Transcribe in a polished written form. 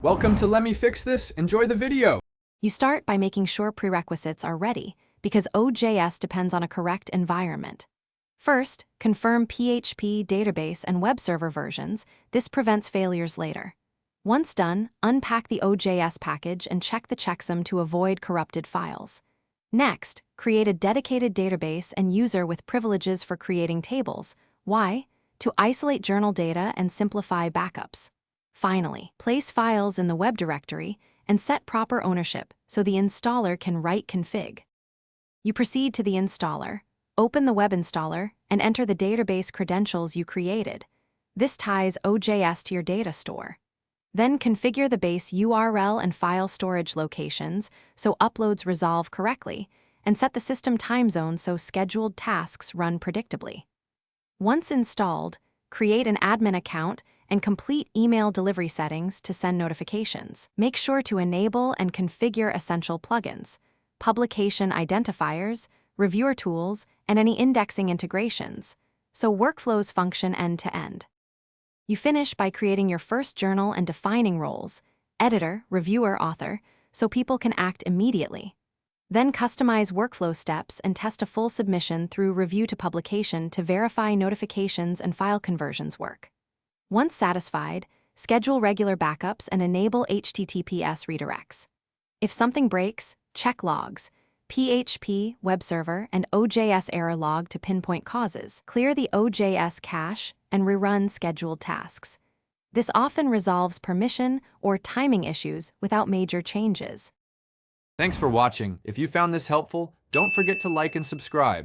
Welcome to Let Me Fix This. Enjoy the video. You start by making sure prerequisites are ready, because OJS depends on a correct environment. First, confirm PHP database and web server versions. This prevents failures later. Once done, unpack the OJS package and check the checksum to avoid corrupted files. Next, create a dedicated database and user with privileges for creating tables. Why? To isolate journal data and simplify backups. Finally, place files in the web directory and set proper ownership so the installer can write config. You proceed to the installer, open the web installer, and enter the database credentials you created. This ties OJS to your data store. Then configure the base URL and file storage locations so uploads resolve correctly, and set the system time zone so scheduled tasks run predictably. Once installed, create an admin account and complete email delivery settings to send notifications. Make sure to enable and configure essential plugins, publication identifiers, reviewer tools, and any indexing integrations, so workflows function end-to-end. You finish by creating your first journal and defining roles, editor, reviewer, author, so people can act immediately. Then customize workflow steps and test a full submission through review to publication to verify notifications and file conversions work. Once satisfied, schedule regular backups and enable HTTPS redirects. If something breaks, check logs, PHP, web server, and OJS error log to pinpoint causes. Clear the OJS cache and rerun scheduled tasks. This often resolves permission or timing issues without major changes. Thanks for watching. If you found this helpful, don't forget to like and subscribe.